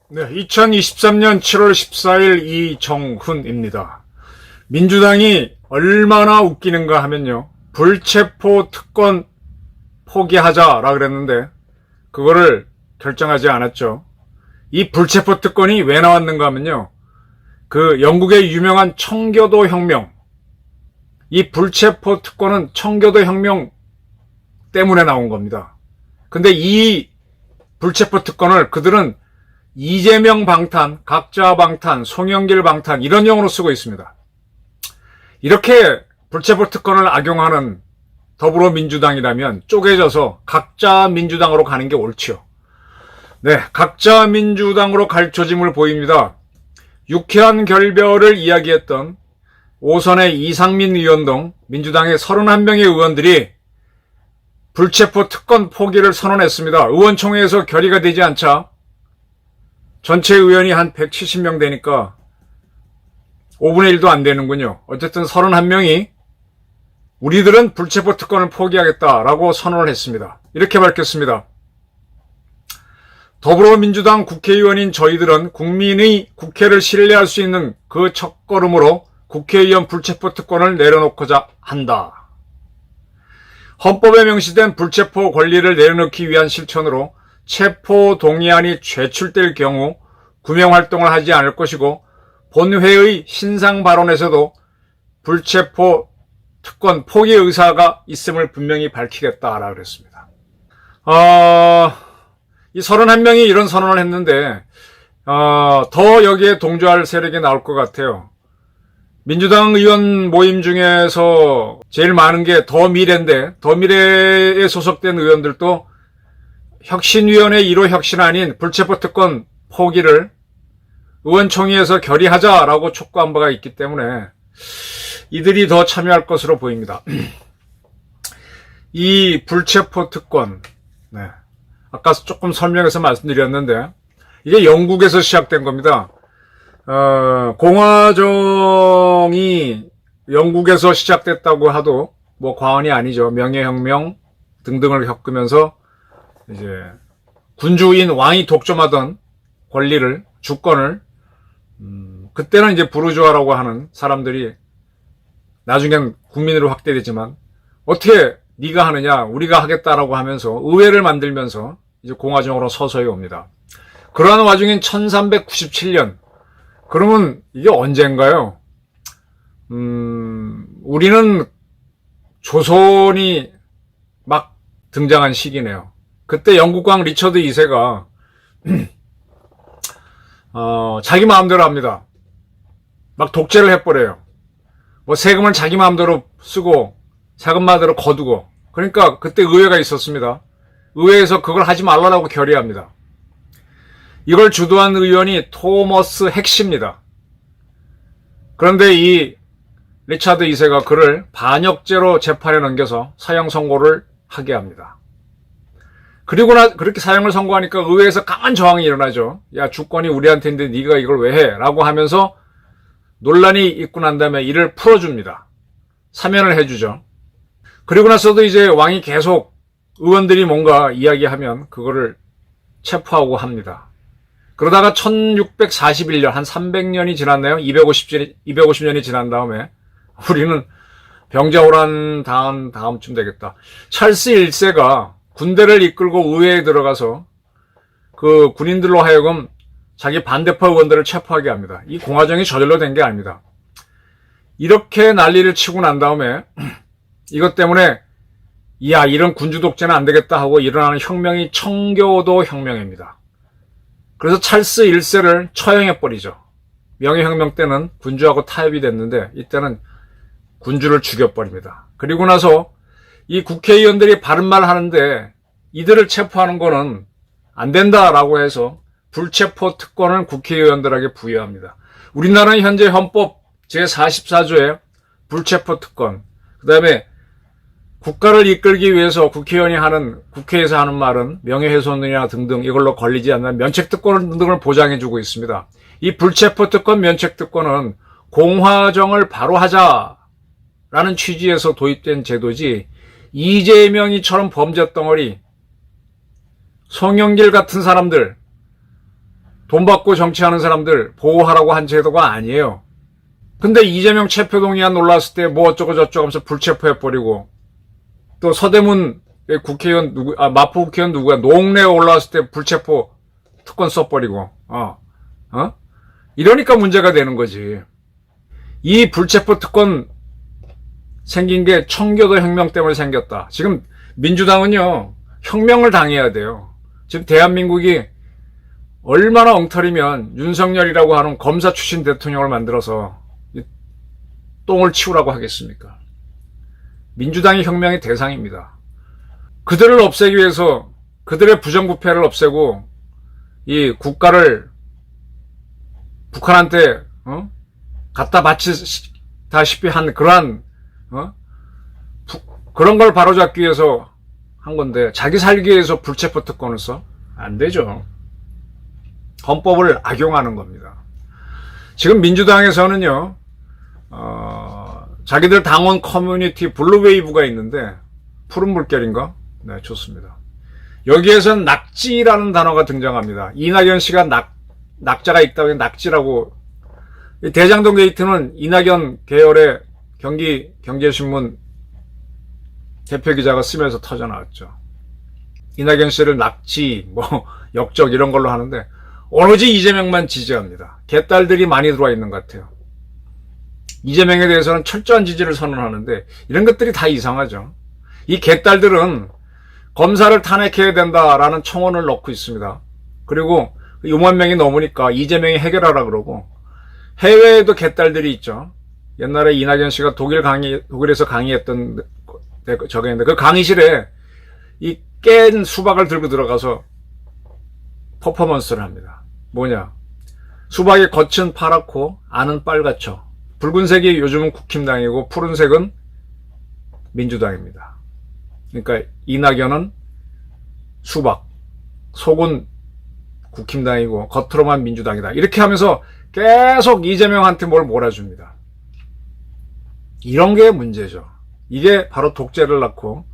네, 2023년 7월 14일 이정훈입니다. 민주당이 얼마나 웃기는가 하면요. 불체포 특권 포기하자라 그랬는데 그거를 결정하지 않았죠. 이 불체포 특권이 왜 나왔는가 하면요. 그 영국의 유명한 청교도 혁명, 이 불체포 특권은 청교도 혁명 때문에 나온 겁니다. 근데 이 불체포 특권을 그들은 이재명 방탄, 각자 방탄, 송영길 방탄 이런 용어로 쓰고 있습니다. 이렇게 불체포 특권을 악용하는 더불어민주당이라면 쪼개져서 각자 민주당으로 가는 게 옳지요. 네, 각자 민주당으로 갈 조짐을 보입니다. 유쾌한 결별을 이야기했던 오선의 이상민 의원 등 민주당의 31명의 의원들이 불체포 특권 포기를 선언했습니다. 의원총회에서 결의가 되지 않자 전체 의원이 한 170명 되니까 5분의 1도 안 되는군요. 어쨌든 31명이 우리들은 불체포 특권을 포기하겠다라고 선언을 했습니다. 이렇게 밝혔습니다. 더불어민주당 국회의원인 저희들은 국민의 국회를 신뢰할 수 있는 그 첫걸음으로 국회의원 불체포 특권을 내려놓고자 한다. 헌법에 명시된 불체포 권리를 내려놓기 위한 실천으로 체포 동의안이 제출될 경우 구명활동을 하지 않을 것이고 본회의 신상 발언에서도 불체포 특권 포기 의사가 있음을 분명히 밝히겠다라고 그랬습니다. 이 31명이 이런 선언을 했는데 더 여기에 동조할 세력이 나올 것 같아요. 민주당 의원 모임 중에서 제일 많은 게 더미래인데 더미래에 소속된 의원들도 혁신위원회 1호 혁신 아닌 불체포 특권 포기를 의원총회에서 결의하자라고 촉구한 바가 있기 때문에 이들이 더 참여할 것으로 보입니다. 이 불체포 특권, 네. 아까 조금 설명해서 말씀드렸는데 이게 영국에서 시작된 겁니다. 공화정이 영국에서 시작됐다고 하도 뭐 과언이 아니죠. 명예혁명 등등을 겪으면서 이제 군주인 왕이 독점하던 권리를, 주권을 그때는 이제 부르주아라고 하는 사람들이 나중엔 국민으로 확대되지만 어떻게 네가 하느냐 우리가 하겠다라고 하면서 의회를 만들면서 이제 공화정으로 서서히 옵니다. 그러한 와중인 1397년 그러면 이게 언젠가요? 우리는 조선이 막 등장한 시기네요. 그때 영국왕 리처드 2세가 자기 마음대로 합니다. 막 독재를 해버려요. 뭐 세금을 자기 마음대로 쓰고 세금마대로 거두고. 그러니까 그때 의회가 있었습니다. 의회에서 그걸 하지 말라고 결의합니다. 이걸 주도한 의원이 토머스 핵시입니다. 그런데 이 리차드 2세가 그를 반역죄로 재판에 넘겨서 사형 선고를 하게 합니다. 그리고 그렇게 사형을 선고하니까 의회에서 강한 저항이 일어나죠. 야, 주권이 우리한테인데 네가 이걸 왜 해? 라고 하면서 논란이 있고 난 다음에 이를 풀어줍니다. 사면을 해주죠. 그리고 나서도 이제 왕이 계속 의원들이 뭔가 이야기하면 그거를 체포하고 합니다. 그러다가 1641년, 한 300년이 지났나요? 250년이 지난 다음에 우리는 병자호란 다음쯤 되겠다. 찰스 1세가 군대를 이끌고 의회에 들어가서 그 군인들로 하여금 자기 반대파 의원들을 체포하게 합니다. 이 공화정이 저절로 된 게 아닙니다. 이렇게 난리를 치고 난 다음에 이것 때문에 야, 이런 군주 독재는 안 되겠다 하고 일어나는 혁명이 청교도 혁명입니다. 그래서 찰스 1세를 처형해버리죠. 명예혁명 때는 군주하고 타협이 됐는데 이때는 군주를 죽여버립니다. 그리고 나서 이 국회의원들이 바른 말 하는데 이들을 체포하는 거는 안 된다라고 해서 불체포 특권을 국회의원들에게 부여합니다. 우리나라는 현재 헌법 제44조에 불체포 특권, 그 다음에 국가를 이끌기 위해서 국회에서 하는 말은 명예훼손이나 등등 이걸로 걸리지 않는 면책특권 등을 보장해주고 있습니다. 이 불체포특권, 면책특권은 공화정을 바로 하자라는 취지에서 도입된 제도지, 이재명이처럼 범죄 덩어리, 송영길 같은 사람들, 돈 받고 정치하는 사람들 보호하라고 한 제도가 아니에요. 근데 이재명 체포동의안 올라왔을 때 뭐 어쩌고 저쩌고 하면서 불체포해버리고, 또 서대문 국회의원 마포 국회의원 누구야? 노웅래 올라왔을 때 불체포 특권 써버리고, 이러니까 문제가 되는 거지. 이 불체포 특권 생긴 게 청교도 혁명 때문에 생겼다. 지금 민주당은요, 혁명을 당해야 돼요. 지금 대한민국이 얼마나 엉터리면 윤석열이라고 하는 검사 출신 대통령을 만들어서 똥을 치우라고 하겠습니까? 민주당이 혁명의 대상입니다. 그들을 없애기 위해서 그들의 부정부패를 없애고 이 국가를 북한한테 갖다 바치다시피 한 그러한 그런 걸 바로잡기 위해서 한 건데, 자기 살기 위해서 불체포 특권을 써? 안 되죠. 헌법을 악용하는 겁니다. 지금 민주당에서는요, 자기들 당원 커뮤니티 블루웨이브가 있는데, 푸른 물결인가? 네, 좋습니다. 여기에선 낙지라는 단어가 등장합니다. 이낙연 씨가 낙자가 있다고 낙지라고. 대장동 게이트는 이낙연 계열의 경제신문 대표 기자가 쓰면서 터져나왔죠. 이낙연 씨를 낙지, 역적 이런 걸로 하는데, 오로지 이재명만 지지합니다. 개딸들이 많이 들어와 있는 것 같아요. 이재명에 대해서는 철저한 지지를 선언하는데, 이런 것들이 다 이상하죠. 이 개딸들은 검사를 탄핵해야 된다라는 청원을 넣고 있습니다. 그리고 6만 명이 넘으니까 이재명이 해결하라 그러고, 해외에도 개딸들이 있죠. 옛날에 이낙연 씨가 독일에서 강의했던 저게 있는데, 그 강의실에 이 깬 수박을 들고 들어가서 퍼포먼스를 합니다. 뭐냐? 수박의 겉은 파랗고 안은 빨갛죠. 붉은색이 요즘은 국힘당이고 푸른색은 민주당입니다. 그러니까 이낙연은 수박, 속은 국힘당이고 겉으로만 민주당이다. 이렇게 하면서 계속 이재명한테 뭘 몰아줍니다. 이런 게 문제죠. 이게 바로 독재를 낳고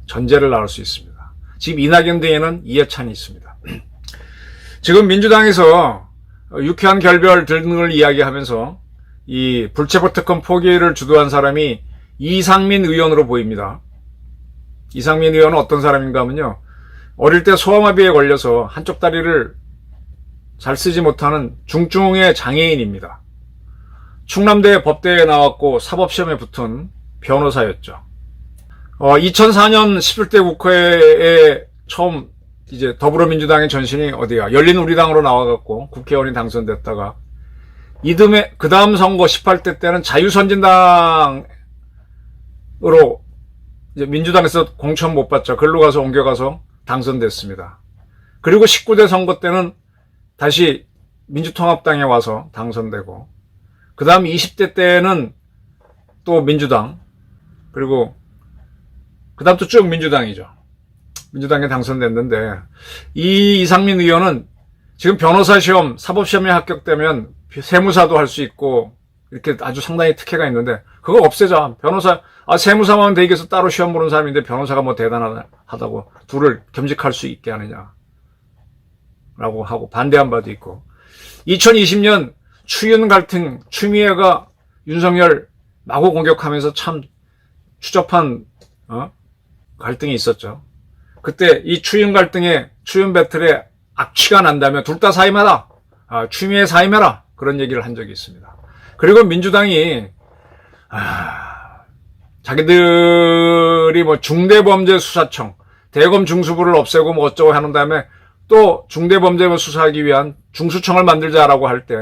전제를 낳을 수 있습니다. 지금 이낙연 뒤에는 이해찬이 있습니다. 지금 민주당에서 유쾌한 결별 등을 이야기하면서 이 불체포 특권 포기를 주도한 사람이 이상민 의원으로 보입니다. 이상민 의원은 어떤 사람인가 하면요, 어릴 때 소아마비에 걸려서 한쪽 다리를 잘 쓰지 못하는 중증의 장애인입니다. 충남대 법대에 나왔고 사법시험에 붙은 변호사였죠. 2004년 11대 국회에 처음 이제 더불어민주당의 전신이 어디야? 열린우리당으로 나와갖고 국회의원이 당선됐다가 이듬해 그 다음 선거 18대 때는 자유선진당으로 이제 민주당에서 공천 못 받자 글로 가서 옮겨가서 당선됐습니다. 그리고 19대 선거 때는 다시 민주통합당에 와서 당선되고, 그 다음 20대 때는 또 민주당, 그리고 그 다음 또 쭉 민주당이죠. 민주당에 당선됐는데, 이 이상민 의원은 지금 변호사 시험, 사법시험에 합격되면 세무사도 할 수 있고, 이렇게 아주 상당히 특혜가 있는데, 그거 없애자. 변호사, 세무사만 대기해서 따로 시험 보는 사람인데 변호사가 뭐 대단하다고 둘을 겸직할 수 있게 하느냐. 라고 하고 반대한 바도 있고. 2020년 추윤 갈등, 추미애가 윤석열 마구 공격하면서 참 추접한, 갈등이 있었죠. 그때 이 추윤 갈등에, 추윤 배틀에 악취가 난다면 둘 다 사임하라. 추미애 사임해라. 그런 얘기를 한 적이 있습니다. 그리고 민주당이, 자기들이 뭐 중대범죄수사청, 대검 중수부를 없애고 뭐 어쩌고 하는 다음에 또 중대범죄를 수사하기 위한 중수청을 만들자라고 할 때,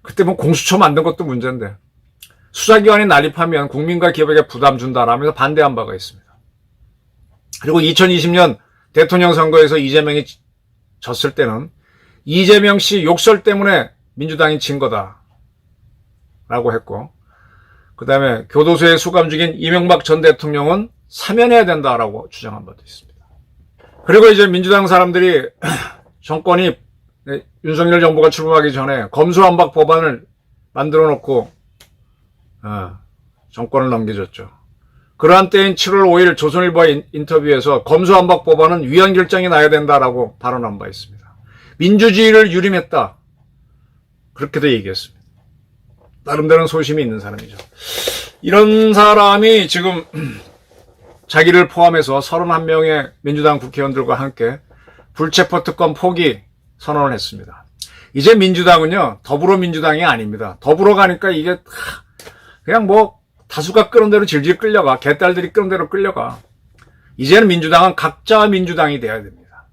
그때 뭐 공수처 만든 것도 문제인데, 수사기관이 난입하면 국민과 기업에게 부담 준다라면서 반대한 바가 있습니다. 그리고 2020년 대통령 선거에서 이재명이 졌을 때는 이재명 씨 욕설 때문에 민주당이 진 거다 라고 했고, 그 다음에 교도소에 수감 중인 이명박 전 대통령은 사면해야 된다라고 주장한 바도 있습니다. 그리고 이제 민주당 사람들이 정권이 윤석열 정부가 출범하기 전에 검수완박 법안을 만들어 놓고 정권을 넘겨줬죠. 그러한 때인 7월 5일 조선일보 인터뷰에서 검수완박법안은 위헌결정이 나야 된다라고 발언한 바 있습니다. 민주주의를 유림했다. 그렇게도 얘기했습니다. 나름대로는 소심이 있는 사람이죠. 이런 사람이 지금 자기를 포함해서 31명의 민주당 국회의원들과 함께 불체포 특권 포기 선언을 했습니다. 이제 민주당은요, 더불어민주당이 아닙니다. 더불어 가니까 이게 그냥 뭐 다수가 끄는 대로 질질 끌려가. 개딸들이 끄는 대로 끌려가. 이제는 민주당은 각자 민주당이 돼야 됩니다.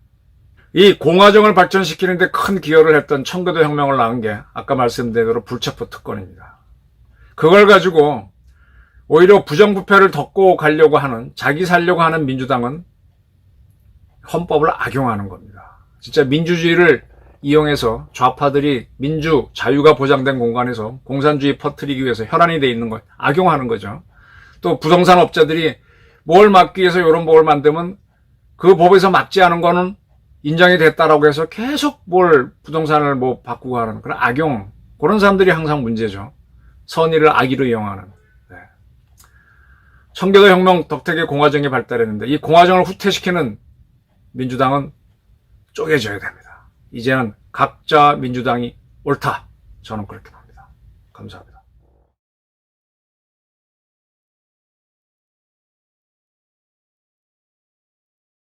이 공화정을 발전시키는데 큰 기여를 했던 청교도 혁명을 낳은 게 아까 말씀드린 대로 불체포 특권입니다. 그걸 가지고 오히려 부정부패를 덮고 가려고 하는, 자기 살려고 하는 민주당은 헌법을 악용하는 겁니다. 진짜 민주주의를 이용해서 좌파들이 민주, 자유가 보장된 공간에서 공산주의 퍼뜨리기 위해서 혈안이 돼 있는 거 악용하는 거죠. 또 부동산 업자들이 뭘 막기 위해서 이런 법을 만들면 그 법에서 막지 않은 거는 인정이 됐다라고 해서 계속 뭘 부동산을 뭐 바꾸고 하는 그런 악용, 그런 사람들이 항상 문제죠. 선의를 악의로 이용하는. 네. 청교도 혁명 덕택에 공화정이 발달했는데 이 공화정을 후퇴시키는 민주당은 쪼개져야 됩니다. 이제는 각자 민주당이 옳다. 저는 그렇게 봅니다. 감사합니다.